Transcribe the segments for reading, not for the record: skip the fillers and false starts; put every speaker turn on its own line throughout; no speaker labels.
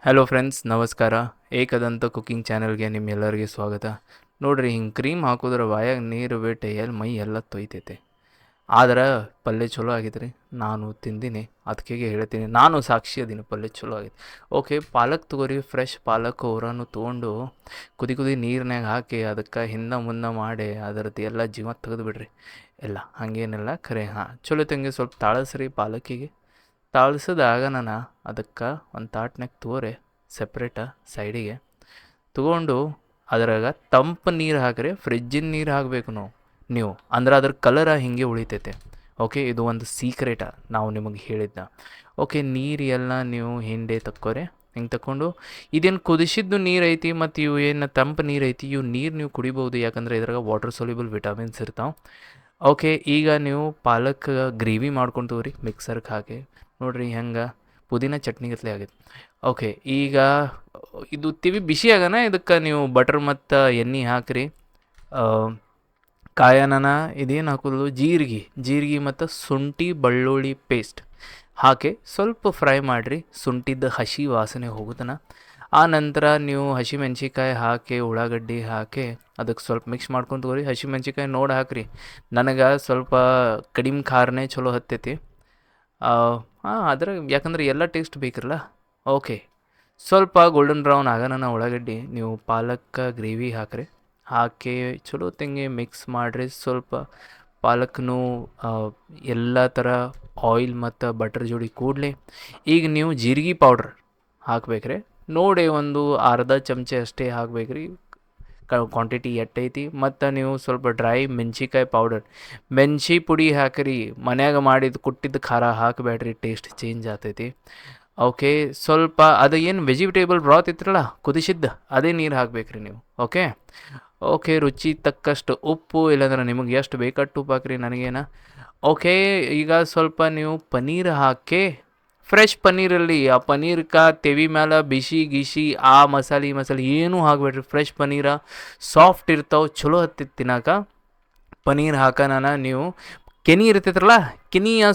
Hello friends, ನಮಸ್ಕಾರ. Ekadanta cooking ಚಾನಲ್ಗೆ ನಿಮ್ಮೆಲ್ಲರಿಗೆ ಸ್ವಾಗತ. ನೋಡ್ರಿ, ಹಿಂಗೆ ಕ್ರೀಮ್ ಹಾಕೋದ್ರೆ ಬಾಯಾಗ ನೀರು ಬಿಟ್ಟು ಮೈ ಎಲ್ಲ ತೊಯ್ತೈತೆ. ಆದ್ರೆ ಪಲ್ಯ ಚಲೋ ಆಗಿದ್ರಿ. ನಾನು ತಿಂದಿನಿ, ಅದಕ್ಕೆ ಹೇಳ್ತೀನಿ. ನಾನು ಸಾಕ್ಷಿ ಅದೀನಿ, ಪಲ್ಯ ಚಲೋ ಆಗೈತೆ. ಓಕೆ, ಪಾಲಕ್ ತೊಗೊರಿ. ಫ್ರೆಶ್ ಪಾಲಕ್ ಊರನ್ನು ತೊಗೊಂಡು ಕುದಿ ನೀರಿನಾಗ ಹಾಕಿ ಅದಕ್ಕೆ ಹಿಂದೆ ಮುಂದೆ ಮಾಡಿ ಅದರದ್ದು ಎಲ್ಲ ಜೀವ ತೆಗೆದು ಬಿಡ್ರಿ. ಎಲ್ಲ ಹಾಗೇನೆಲ್ಲ ಖರೆ. ಚಲೋ ತಂಗಿ ಸ್ವಲ್ಪ ತಾಳಸ್ರಿ ಪಾಲಕ್ಕಿಗೆ. ತಾಳ್ಸಿದಾಗ ನಾನು ಅದಕ್ಕೆ ಒಂದು ತಾಟ್ನಾಗ ತೋರೆ ಸಪ್ರೇಟ ಸೈಡಿಗೆ ತೊಗೊಂಡು ಅದ್ರಾಗ ತಂಪು ನೀರು ಹಾಕ್ರಿ. ಫ್ರಿಜ್ಜಿನ ನೀರು ಹಾಕಬೇಕು ನೀವು ಅಂದ್ರೆ ಅದ್ರ ಕಲರ ಹಿಂಗೆ ಉಳಿತೈತೆ. ಓಕೆ, ಇದು ಒಂದು ಸೀಕ್ರೆಟ ನಾವು ನಿಮಗೆ ಹೇಳಿದ್ದ. ಓಕೆ, ನೀರು ಎಲ್ಲ ನೀವು ಹಿಂದೆ ತಕ್ಕೋರಿ. ಹಿಂಗೆ ತಗೊಂಡು ಇದೇನು ಕುದಿಸಿದ್ದು ನೀರು ಐತಿ ಮತ್ತು ಇವು ಏನು ತಂಪು ನೀರು ಐತಿ, ಇವು ನೀರು ನೀವು ಕುಡಿಬೋದು. ಯಾಕಂದರೆ ಇದ್ರಾಗ ವಾಟರ್ ಸೊಲ್ಯೂಬಲ್ ವಿಟಮಿನ್ಸ್ ಇರ್ತಾವೆ. ಓಕೆ, ಈಗ ನೀವು ಪಾಲಕ್ ಗ್ರೇವಿ ಮಾಡ್ಕೊಂಡು ತಗೋರಿ ಮಿಕ್ಸರ್ಗೆ ಹಾಕಿ. ನೋಡಿರಿ ಹೆಂಗೆ ಪುದೀನ ಚಟ್ನಿ ಗತ್ಲೆ ಆಗೈತೆ. ಓಕೆ, ಈಗ ಇದು ತಿವಿ ಬಿಸಿ ಆಗನ ಇದಕ್ಕೆ ನೀವು ಬಟರ್ ಮತ್ತು ಎಣ್ಣೆ ಹಾಕಿರಿ. ಕಾಯನನ ಇದೇನು ಹಾಕೋದು, ಜೀರಿಗೆ ಮತ್ತು ಶುಂಠಿ ಬೆಳ್ಳುಳ್ಳಿ ಪೇಸ್ಟ್ ಹಾಕಿ ಸ್ವಲ್ಪ ಫ್ರೈ ಮಾಡಿರಿ. ಶುಂಠಿದ್ದು ಹಸಿ ವಾಸನೆ ಹೋಗುತ್ತನ. ಆ ನಂತರ ನೀವು ಹಸಿಮೆಣ್ಸಿಕಾಯಿ ಹಾಕಿ ಉಳ್ಳಾಗಡ್ಡಿ ಹಾಕಿ ಅದಕ್ಕೆ ಸ್ವಲ್ಪ ಮಿಕ್ಸ್ ಮಾಡ್ಕೊಂಡು ತಗೋರಿ. ಹಸಿಮೆಣ್ಸಿಕಾಯಿ ನೋಡಿ ಹಾಕಿರಿ. ನನಗೆ ಸ್ವಲ್ಪ ಕಡಿಮೆ ಖಾರನೇ ಚಲೋ ಹತ್ತೈತಿ. ಅದ್ರಾಗ ಯಾಕಂದ್ರೆ ಎಲ್ಲ ಟೇಸ್ಟ್ ಬೇಕಿರಲ್ಲ. ಓಕೆ, ಸ್ವಲ್ಪ ಗೋಲ್ಡನ್ ಬ್ರೌನ್ ಆಗೋಣ ಉಳ್ಳಾಗಡ್ಡಿ ನೀವು ಪಾಲಕ್ ಗ್ರೇವಿ ಹಾಕಿರಿ. ಹಾಕಿ ಚಲೋ ತಂಗಿ ಮಿಕ್ಸ್ ಮಾಡಿರಿ. ಸ್ವಲ್ಪ ಪಾಲಕ್ನು ಎಲ್ಲ ಥರ ಆಯಿಲ್ ಮತ್ತು ಬಟರ್ ಜೋಡಿ ಕೂಡಲೇ ಈಗ ನೀವು ಜೀರಿಗೆ ಪೌಡ್ರ್ ಹಾಕ್ಬೇಕ್ರಿ. ನೋಡಿ ಒಂದು ಅರ್ಧ ಚಮಚ ಅಷ್ಟೇ ಹಾಕ್ಬೇಕ್ರಿ. ಕ್ವಾಂಟಿಟಿ ಎಟ್ಟೈತಿ. ಮತ್ತು ನೀವು ಸ್ವಲ್ಪ ಡ್ರೈ ಮೆಣ್ಸಿಕಾಯಿ ಪೌಡರ್, ಮೆಣಸಿ ಪುಡಿ ಹಾಕಿರಿ. ಮನ್ಯಾಗ ಮಾಡಿದ್ದು ಕುಟ್ಟಿದ್ದು ಖಾರ ಹಾಕಬೇಡ್ರಿ, ಟೇಸ್ಟ್ ಚೇಂಜ್ ಆಗ್ತೈತಿ. ಓಕೆ, ಸ್ವಲ್ಪ ಅದು ಏನು ವೆಜಿಟೇಬಲ್ ಬ್ರಾತ್ ಇತ್ತರಲ್ಲ ಕುದಿಸಿದ್ದು, ಅದೇ ನೀರು ಹಾಕ್ಬೇಕ್ರಿ ನೀವು. ಓಕೆ, ರುಚಿ ತಕ್ಕಷ್ಟು ಉಪ್ಪು, ಇಲ್ಲಾಂದ್ರೆ ನಿಮಗೆ ಎಷ್ಟು ಬೇಕಟ್ಟು ಉಪ್ಪು ಹಾಕ್ರಿ, ನನಗೇನ. ಓಕೆ, ಈಗ ಸ್ವಲ್ಪ ನೀವು ಪನ್ನೀರ್ ಹಾಕಿ, ಫ್ರೆಶ್ ಪನ್ನೀರಲ್ಲಿ ಆ ಪನ್ನೀರ್ಗೆ ತೆವಿ ಮೇಲೆ ಬಿಸಿ ಗಿಸಿ ಆ ಮಸಾಲೆ ಏನೂ ಹಾಕಬೇಡ್ರಿ. ಫ್ರೆಶ್ ಪನ್ನೀರ ಸಾಫ್ಟ್ ಇರ್ತಾವೆ, ಚಲೋ ಹತ್ತಿತ್ತು ತಿನ್ನಾಕ. ಪನ್ನೀರ್ ಹಾಕೋಣ ನೀವು ಕೆನಿ ಇರ್ತೈತ್ರಲ್ಲ, ಕೆನಿಯ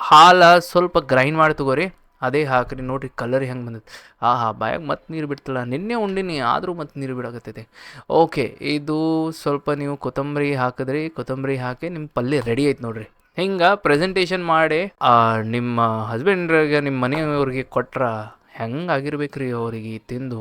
ಹಾಲು ಸ್ವಲ್ಪ ಗ್ರೈಂಡ್ ಮಾಡಿ ತಗೋರಿ. ಅದೇ ಹಾಕಿರಿ. ನೋಡಿರಿ ಕಲರ್ ಹೆಂಗೆ ಬಂದೈತೆ. ಬಾಯಾಗ ಮತ್ತೆ ನೀರು ಬಿಡ್ತಲ್ಲ. ನಿನ್ನೆ ಉಂಡಿನಿ ಆದರೂ ಮತ್ತೆ ನೀರು ಬಿಡಾಕತ್ತೈತೆ. ಓಕೆ, ಇದು ಸ್ವಲ್ಪ ನೀವು ಕೊತ್ತಂಬರಿ ಹಾಕಿದ್ರಿ. ಕೊತ್ತಂಬರಿ ಹಾಕಿ ನಿಮ್ಮ ಪಲ್ಯ ರೆಡಿ ಆಯ್ತು ನೋಡಿರಿ. ಹಿಂಗೆ ಪ್ರೆಸೆಂಟೇಷನ್ ಮಾಡಿ ನಿಮ್ಮ ಹಸ್ಬೆಂಡ್ರಿಗೆ, ನಿಮ್ಮ ಮನೆಯವ್ರಿಗೆ ಕೊಟ್ರೆ ಹೆಂಗೆ ಆಗಿರ್ಬೇಕು ರೀ ಅವ್ರಿಗೆ ತಿಂದು.